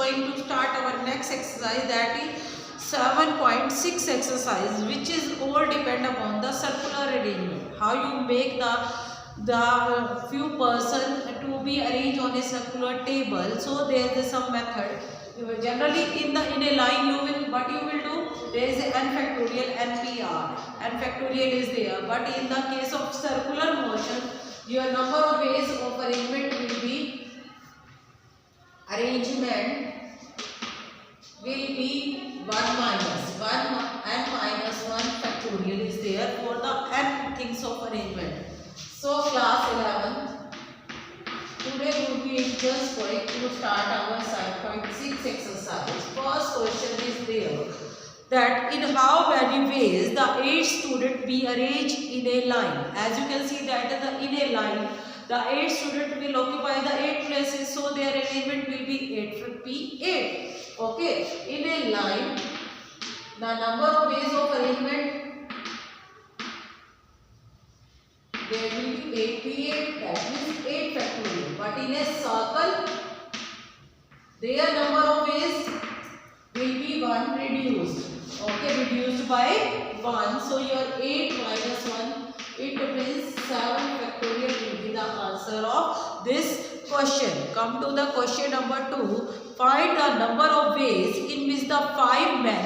going to start our next exercise, that is 7.6 exercise, which is all depend upon the circular arrangement. How you make the few person to be arranged on a circular table. So there is some method. Generally in a line you will, what you will do, there is n factorial, npr, n factorial is there, but in the case of circular motion your number of ways of arrangement will be one minus 1 n minus 1 factorial is there for the n things of arrangement. So class 11, today we will be just going to start our 7.6 exercise. First question is there, that in how many ways the 8 students be arranged in a line. As you can see that in a line the 8 students will occupy the 8 places, so their arrangement will be 8. Okay, in a line the number of ways of arrangement, there will be 8p8, that means 8 factorial. But in a circle their number of ways will be 1 reduced. Okay, reduced by 1. So your 8 minus 1, it means 7 factorial will be the answer of this question. Come to the question number 2. Find the number of ways in which the 5 men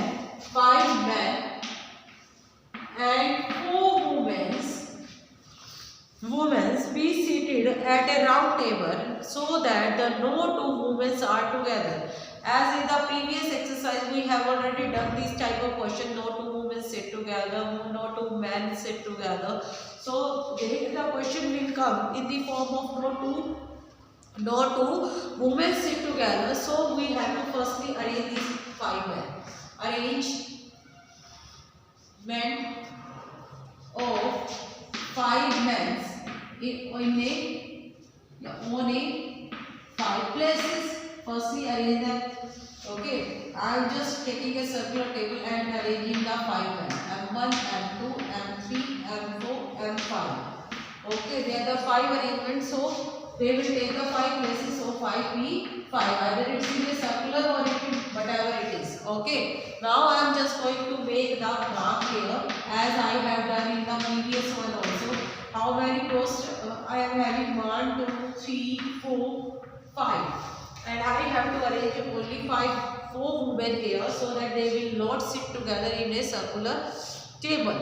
and 4 women be seated at a round table so that the no 2 women are together. As in the previous exercise we have already done this type of question, no 2 women sit together, no 2 men sit together. So the question will come in the form of no 2 women sit together. So we have to firstly arrange these 5 men. Arrangement of 5 men on a 5 places. Firstly arrange them. Okay, I am just taking a circular table and arranging the 5 men, m1, m2, m3, m4, m5. Okay, they are the 5 arrangements, so they will take the 5 places. So 5p5, either it's in a circular or whatever it is. Okay, now I am just going to make the mark here as I have done in the previous one also. How many rows I am having? 1, 2, 3, 4, 5. And I have to arrange only 4 women here so that they will not sit together in a circular table.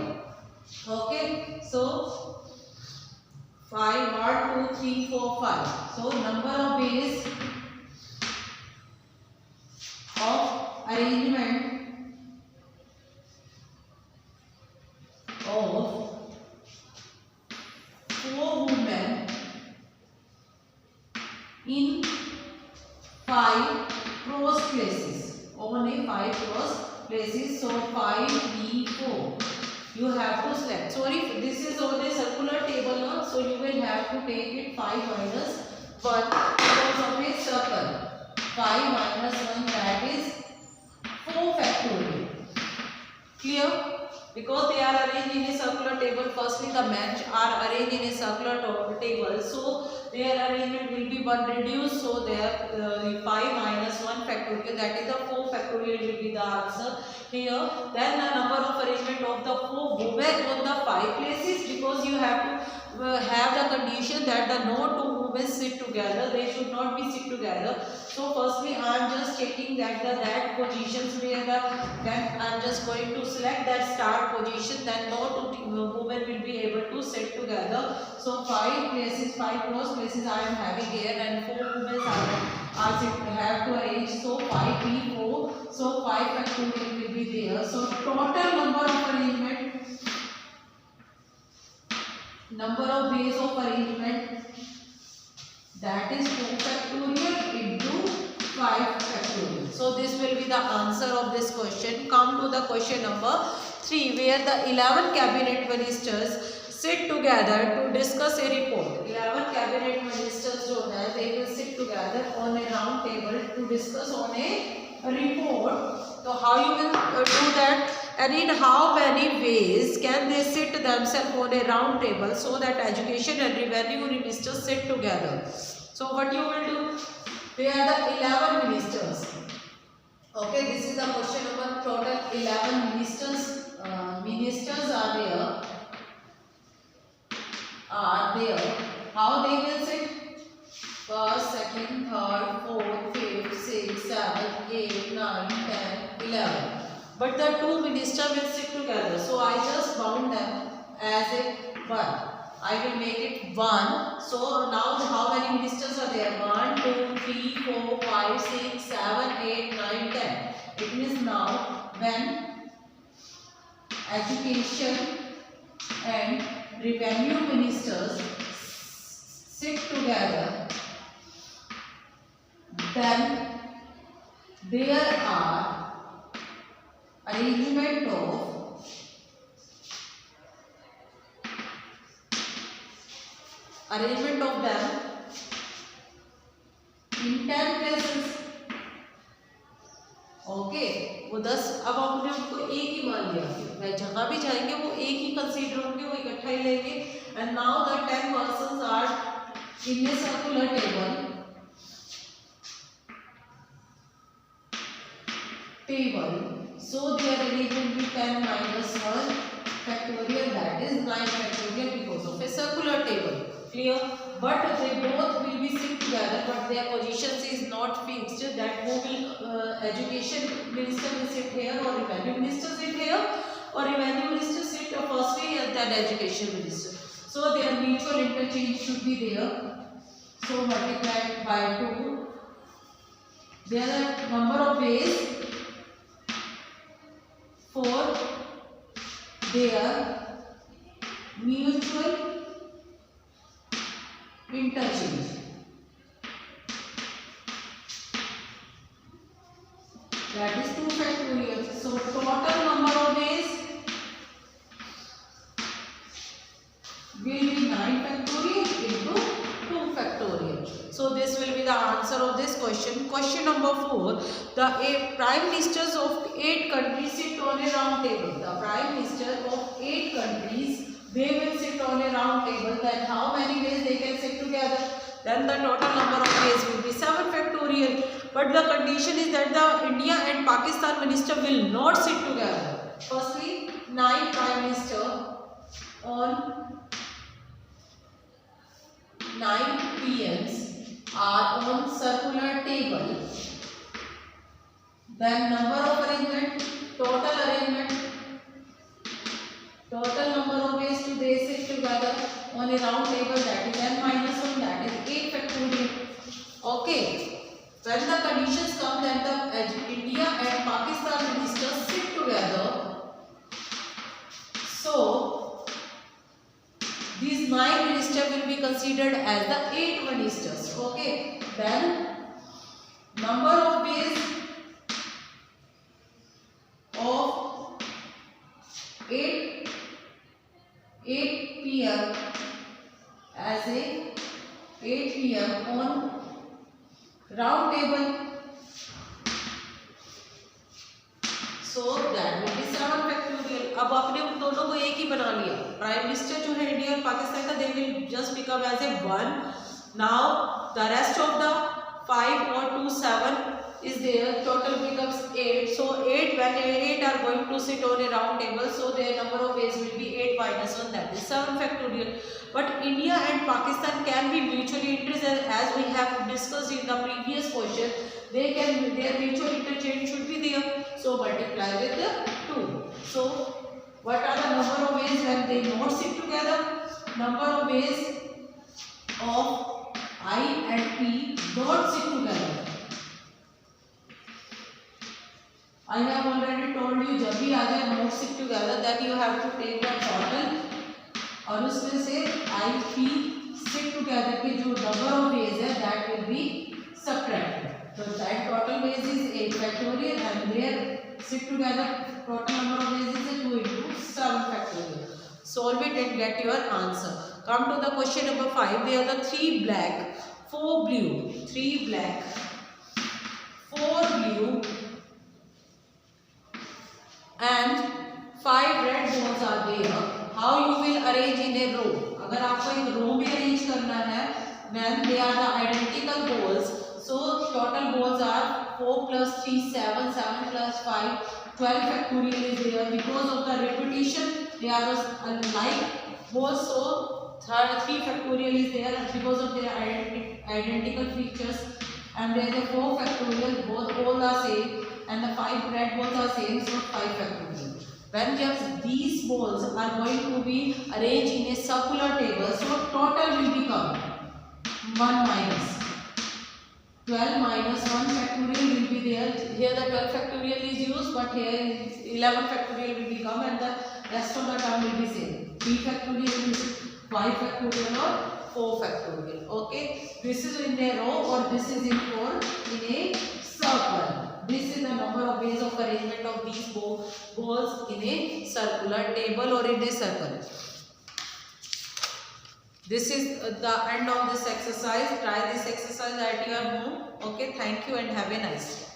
Okay, so 5, 1, 2, 3, 4, 5. So number of ways of arrangement of 4 women in 5 cross places, on a 5 cross places. So 5b4 you have to select. Sorry, this is on a circular table now, so you will have to take it 5 minus 1 because of a circle. 5 minus 1, that is 4 factorial. Clear? Because they are arranged in a circular table, firstly the men are arranged in a circular table, so their arrangement will be 1 reduced. So their 5 minus 1 factorial, that is the 4 factorial will be the answer here. Then the number of arrangement of the 4 women on the 5 places, because you have to have the condition that the no 2 women sit together, they should not be sit together. So firstly I am just checking that that positions where then I am just going to select that start position, then no 2 women will be able to sit together. So 5 places, 5 cross places I am having here, and 4 women have to arrange. So 5p4, so 5 factorial will be there. So total number of arrangement, number of ways of arrangement, that is 2 factorial into 5 factorial. So this will be the answer of this question. Come to the question number 3, where the 11 cabinet ministers sit together to discuss a report. 11 cabinet ministers जो है, they will sit together on a round table to discuss on a report. So how you will do that, and in how many ways can they sit themselves on a round table so that education and revenue ministers sit together. So what you will do, they are the 11 ministers. Okay, this is the question number. Total 11 ministers. Ministers are there. How they will sit? First, second, third, fourth, fifth, sixth, seventh, eighth, ninth, 10, 11. But the two ministers will sit together. So I just bound them as a one. I will make it one. So now how many ministers are there? 1, 2, 3, 4, 5, 6, 7, 8, 9, 10. It means now when education and revenue ministers sit together, then there are arrangement of them in 10 places. Okay वो 10, अब आपने उनको एक ही मान लिया, वह जहां भी जाएंगे वो एक ही कंसीडर होंगे, वो इकट्ठा ही लेंगे. And now the 10 persons are in a circular table. So their arrangement will be 10 minus 1 factorial, that is 9 factorial because of a circular table. Clear? But they both will be sit together, but their positions is not fixed. That who will education minister will sit here, or revenue minister sit here, or revenue minister sit firstly and then education minister. So their mutual interchange should be there. So multiplied by 2. There are number of ways for their mutual interchange. That is 2 factorial. So total number of ways will be 9 factorial into 2 factorial. So this will be the answer of this question. Question number 4. The prime ministers of 8 countries sit on a round table. The prime minister of 8 countries, they will sit on a round table. Then how many ways they can sit together? Then the total number of ways will be 7 factorial. But the condition is that the India and Pakistan minister will not sit together. Firstly, 9 prime minister on 9 PMs are on circular table. Then number of arrangement, total number of ways to they sit together on a round table, that is n minus 1, that is 8 factorial. Okay. When the conditions come that the India and Pakistan ministers sit together, so these 9 ministers will be considered as the 8 ministers. Okay. Then number of ways of 8 PM as a 8 PM on round table. So that will be 7 factorial. अब आपने उन दोनों को एक ही बना लिया. Prime minister जो है इंडिया और पाकिस्तान का, they will just become as a 1. Now the rest of the 5 or 2, 7 is there. Total becomes 8. So 8, when 8 are going to sit on a round table, so their number of ways will be 8 minus 1, that is 7 factorial. But India and Pakistan can be mutually interested, as we have discussed in the previous question. They can, their mutual interchange should be there. So multiply with the 2. So what are the number of ways when they not sit together? Number of ways of I and P not sit together. I have already told you, जब भी आ जाए not sit together, then you have to take the total और उसमें से I P sit together के जो number of ways है, that will be subtracted. So that total ways is 8 factorial and there sit together total number of ways is 2 into 7 factorial. Solve it and get your answer. Come to the question number 5. There are the 3 black, 4 blue, 3 black, 4 blue and 5 red balls are there. How you will arrange in a row? अगर आपको एक रो में arrange करना है, then they are the identical balls. So total balls are 4 plus 3 7, 7 plus 5 12 factorial is there. Because of the repetition they are alike both, so 3 factorial is there because of their identical features, and there is a 4 factorial, both all are same, and the 5 red balls are same, so 5 factorial. When just these balls are going to be arranged in a circular table, so total will become 1 minus 12 minus 1 factorial will be there. Here the 12 factorial is used, but here 11 factorial will become, and the rest of the term will be same. 3 factorial, 5 factorial or 4 factorial. Okay, this is in a row or this is in a circle. This is the number of ways of arrangement of these balls in a circular table or in a circle. This is the end of this exercise. Try this exercise at your home. Okay, thank you and have a nice day.